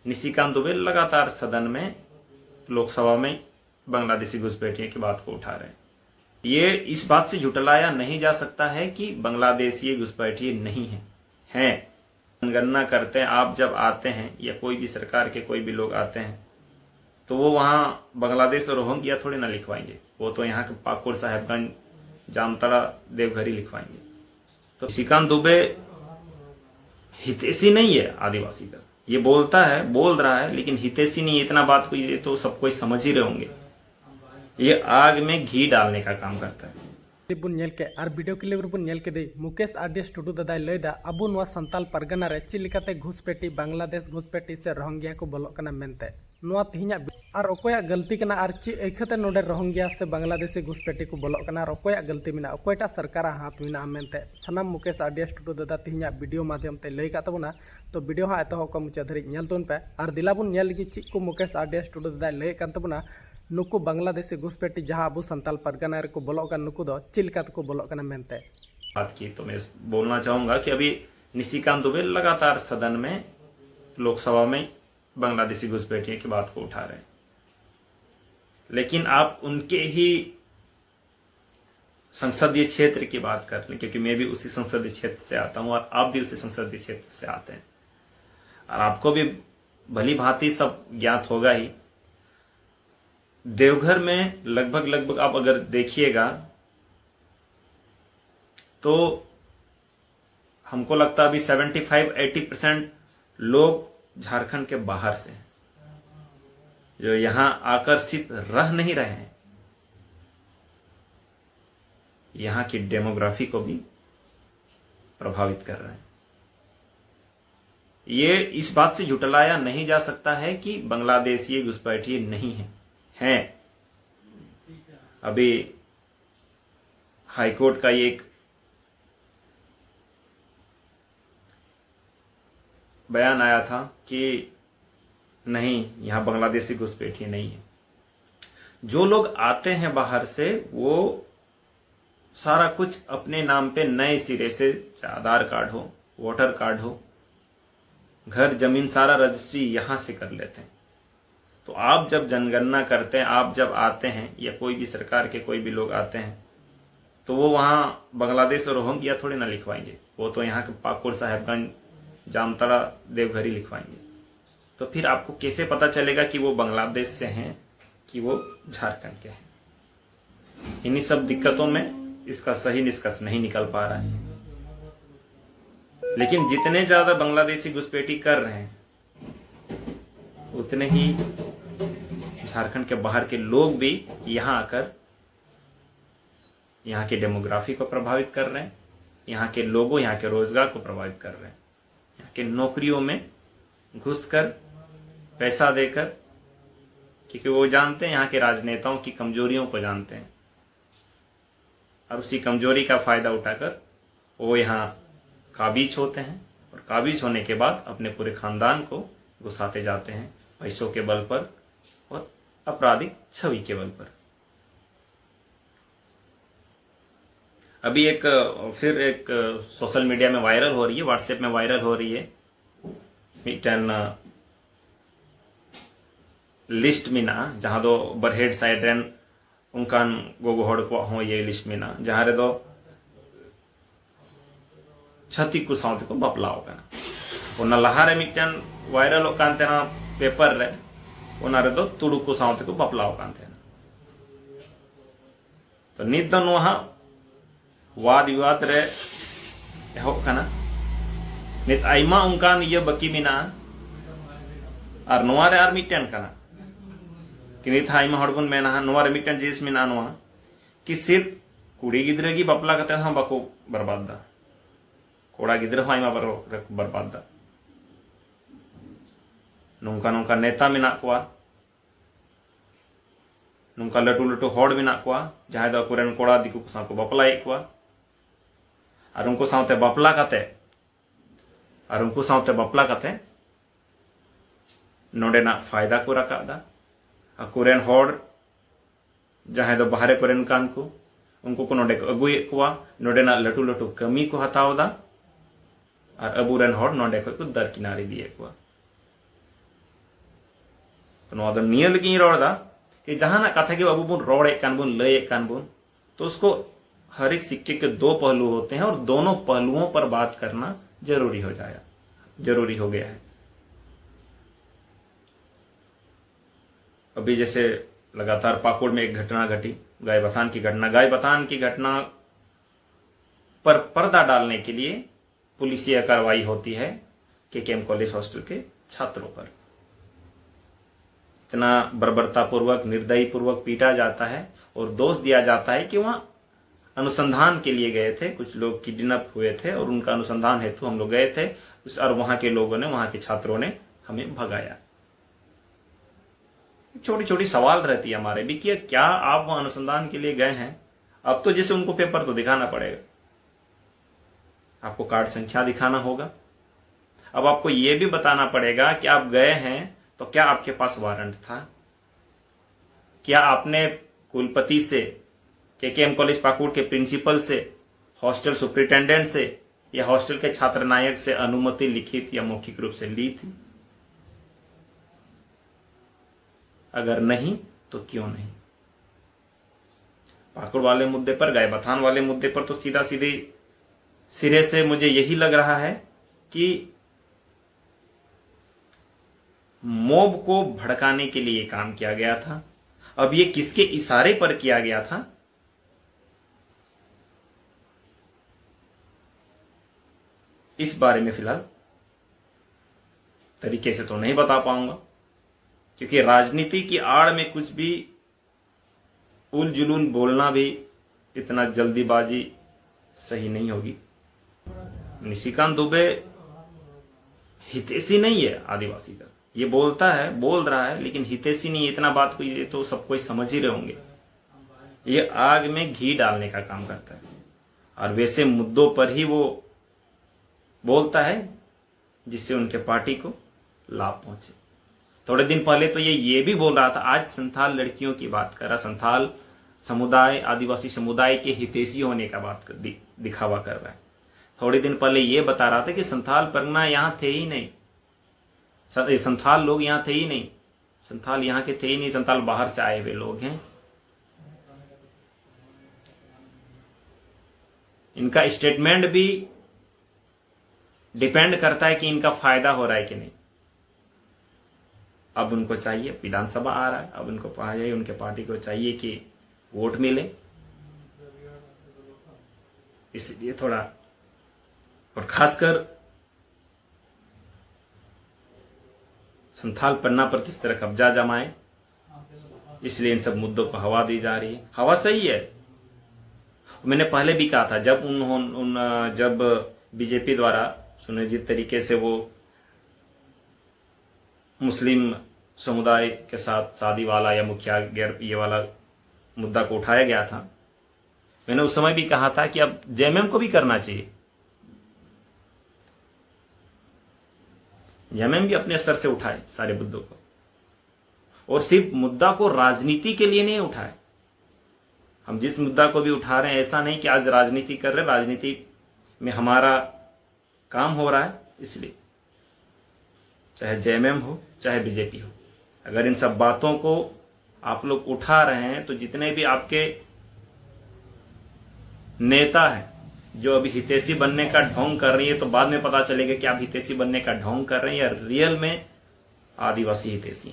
निशिकांत दुबे लगातार सदन में, लोकसभा में बांग्लादेशी घुसपैठियों की बात को उठा रहे हैं। ये इस बात से झुटलाया नहीं जा सकता है कि बांग्लादेशी घुसपैठिए नहीं हैं। जनगणना करते हैं, आप जब आते हैं या कोई भी सरकार के कोई भी लोग आते हैं तो वो वहां बांग्लादेश और रोहिंग्या थोड़ी ना लिखवाएंगे, वो तो यहाँ के पाकुड़, साहेबगंज, जामताड़ा, देवघर ही लिखवाएंगे। तो निशिकांत दुबे हितैषी नहीं है आदिवासी का, ये बोल रहा है लेकिन हितैषी नहीं है। इतना बात को ये तो सब कोई समझ ही रहे होंगे। ये आग में घी डालने का काम करता है। वीडियो क्लिप के मुकेश आरडीएस टुडू दादा लैदा अब नवा संताल परगना रे चिलिकाते घुसपैठी बांग्लादेश घुसपैठी से रोहिंग्या को बोलोकना मेनते नवा तिहिना और अकोया गलती कना और ची एखते नोडे रोहिंग्या से बांग्लादेशी घुसपैठी को बोलोकना और अकोया गलती मेना अकोयटा सरकार हाथ मेना मेनते सनाम मुकेश आरडीएस टुडू दादा तिहिना वीडियो माध्यम ते लई का तबना तो वीडियो हा एतहब को मुचा धरी नेल तुन पे और दिलाबुन नेल लगी ची को मुकेश आरडीएस टुडू दादा लई कान तबना नुकु बांग्लादेशी घुसपैठी जहां अब संताल परगना को बोलोक नुकु दो चिलका को बोलोक मेनते बात की तो मैं बोलना चाहूंगा कि अभी निशिकांत दुबे लगातार सदन में, लोकसभा में बांग्लादेशी घुसपैठियों की बात को उठा रहे हैं। लेकिन आप उनके ही संसदीय क्षेत्र की बात कर लें, क्योंकि मैं भी उसी संसदीय क्षेत्र से आता हूं और आप भी उसी संसदीय क्षेत्र से आते हैं और आपको भी भली भांति सब ज्ञात होगा ही। देवघर में लगभग आप अगर देखिएगा तो हमको लगता है अभी 75-80% लोग झारखंड के बाहर से हैं, जो यहां आकर्षित रह नहीं रहे हैं। यहां की डेमोग्राफी को भी प्रभावित कर रहे हैं। ये इस बात से झुटलाया नहीं जा सकता है कि बांग्लादेशी घुसपैठिए नहीं हैं। अभी हाईकोर्ट का एक बयान आया था कि नहीं, यहां बांग्लादेशी घुसपैठिए नहीं है। जो लोग आते हैं बाहर से वो सारा कुछ अपने नाम पे नए सिरे से, आधार कार्ड हो, वोटर कार्ड हो, घर जमीन सारा रजिस्ट्री यहां से कर लेते हैं। तो आप जब जनगणना करते हैं, आप जब आते हैं या कोई भी सरकार के कोई भी लोग आते हैं तो वो वहां बांग्लादेश और रोहिंग्या थोड़ी ना लिखवाएंगे, वो तो यहाँ के पाकुड़, साहेबगंज, जामताड़ा, देवघर ही लिखवाएंगे। तो फिर आपको कैसे पता चलेगा कि वो बांग्लादेश से हैं कि वो झारखंड के हैं? इन्हीं सब दिक्कतों में इसका सही निष्कर्ष नहीं निकल पा रहा है। लेकिन जितने ज्यादा बांग्लादेशी घुसपैठी कर रहे हैं उतने ही झारखंड के बाहर के लोग भी यहां आकर यहां के डेमोग्राफी को प्रभावित कर रहे हैं, यहां के लोगों, यहां के रोजगार को प्रभावित कर रहे हैं, यहां के नौकरियों में घुसकर पैसा देकर, क्योंकि वो जानते हैं, यहाँ के राजनेताओं की कमजोरियों को जानते हैं और उसी कमजोरी का फायदा उठाकर वो यहाँ काबिज होते हैं और काबिज होने के बाद अपने पूरे खानदान को घुसाते जाते हैं पैसों के बल पर और आपराधिक छवि के बल पर। अभी फिर एक सोशल मीडिया में वायरल हो रही है, व्हाट्सएप में वायरल हो रही है लिस्ट में ना, जहां दो बरहेड साइड रेन उनकान गोगो हड़ को हो ये लिस्ट में ना, जहां रे दो छती को साउथ को बपलाओ कना ओना लहारे मिटन वायरल होकान तेना पेपर रे ओना रे दो तुडु को साउथ को बपलाओ कान तेना। तो नित दो नोहा वाद विवाद रे एहोब कना, नित आइमा उनकान ये बकी मिना और नोआ रे आर मिटन कना कि नित आइमा हड़बन मेना नोआ रे मिटन जिस मिना नोआ कि सिर्फ कुड़ी गिद्रे की बपला कते हम बाको बर्बाद दा, कोड़ा गिद्रे हो आइमा बर्बाद दा। नौका नौका नेता मेना कोआ, नौका लटू लटू हड़ मेना कोआ जहां दो कुरेन कोड़ा दिकु को साथ को बपलाए कोआ और उनको साथ बपला कते नोडे ना फायदा को रखा दा। कुरेन हड़ जहां दो बाहरे कुरेन कान को उनको को नोडे को अगुए कोआ, नोडे ना लटू लटू कमी को हताव दा और अबुरेन हड़ नोडे को दर किनारे दिए कोआ। तो नवा दो निया लगी रोड़ा कि जहां ना कथा के बाबू बुन रोड़े कान बुन लय कान बुन, तो उसको हर एक सिक्के के दो पहलू होते हैं और दोनों पहलुओं पर बात करना जरूरी हो गया है। अभी जैसे लगातार पाकुड़ में एक घटना घटी, गायबथान की घटना पर पर्दा डालने के लिए पुलिसिया कार्रवाई होती है केकेएम कॉलेज हॉस्टल के छात्रों पर। इतना बर्बरतापूर्वक निर्दयीपूर्वक पीटा जाता है और दोष दिया जाता है कि वहां अनुसंधान के लिए गए थे, कुछ लोग किडनैप हुए थे और उनका अनुसंधान हेतु हम लोग गए थे, और वहां के लोगों ने, वहां के छात्रों ने हमें भगाया। छोटी छोटी सवाल रहती है हमारे भी कि क्या आप वहां अनुसंधान के लिए गए हैं? अब तो जैसे उनको पेपर तो दिखाना पड़ेगा, आपको कार्ड संख्या दिखाना होगा, अब आपको यह भी बताना पड़ेगा कि आप गए हैं तो क्या आपके पास वारंट था, क्या आपने कुलपति से, केकेएम कॉलेज पाकुड़ के प्रिंसिपल से, हॉस्टल सुपरिटेंडेंट से या हॉस्टल के छात्र नायक से अनुमति लिखित या मौखिक रूप से ली थी? अगर नहीं तो क्यों नहीं? पाकुड़ वाले मुद्दे पर, गायबथान वाले मुद्दे पर तो सीधा सीधे सिरे से मुझे यही लग रहा है कि मोब को भड़काने के लिए काम किया गया था। अब ये किसके इशारे पर किया गया था, इस बारे में फिलहाल तरीके से तो नहीं बता पाऊंगा, क्योंकि राजनीति की आड़ में कुछ भी उल जुलूल बोलना भी इतना जल्दीबाजी सही नहीं होगी। निशिकांत दुबे हितैषी नहीं है आदिवासी का, ये बोल रहा है, लेकिन हितैषी नहीं है। इतना बात को ये तो सब कोई समझ ही रहे होंगे। ये आग में घी डालने का काम करता है और वैसे मुद्दों पर ही वो बोलता है जिससे उनके पार्टी को लाभ पहुंचे। थोड़े दिन पहले तो ये भी बोल रहा था, आज संथाल लड़कियों की बात कर रहा, संथाल समुदाय, आदिवासी समुदाय के हितैषी होने का बात दिखावा कर रहा है। थोड़े दिन पहले ये बता रहा था कि संथाल परगना यहां थे ही नहीं, संथाल लोग यहां थे ही नहीं, संथाल यहां के थे ही नहीं, संथाल बाहर से आए हुए लोग हैं। इनका स्टेटमेंट भी डिपेंड करता है कि इनका फायदा हो रहा है कि नहीं। अब उनको चाहिए, विधानसभा आ रहा है, अब उनको चाहिए, उनके पार्टी को चाहिए कि वोट मिले, इसलिए थोड़ा, और खासकर संथाल पन्ना पर किस तरह कब्जा जमाए, इसलिए इन सब मुद्दों को हवा दी जा रही है। हवा सही है, मैंने पहले भी कहा था, जब बीजेपी द्वारा सुनियोजित तरीके से वो मुस्लिम समुदाय के साथ शादी वाला या मुखिया गैर ये वाला मुद्दा को उठाया गया था, मैंने उस समय भी कहा था कि अब जेएमएम को भी करना चाहिए। जेएमएम भी अपने स्तर से उठाए सारे मुद्दों को, और सिर्फ मुद्दा को राजनीति के लिए नहीं उठाए। हम जिस मुद्दा को भी उठा रहे हैं, ऐसा नहीं कि आज राजनीति कर रहे, राजनीति में हमारा काम हो रहा है, इसलिए चाहे जेएमएम हो चाहे बीजेपी हो, अगर इन सब बातों को आप लोग उठा रहे हैं तो जितने भी आपके नेता हैं जो अभी हितैषी बनने का ढोंग कर रही है, तो बाद में पता चलेगा कि आप हितैषी बनने का ढोंग कर रहे हैं या रियल में आदिवासी हितैषी।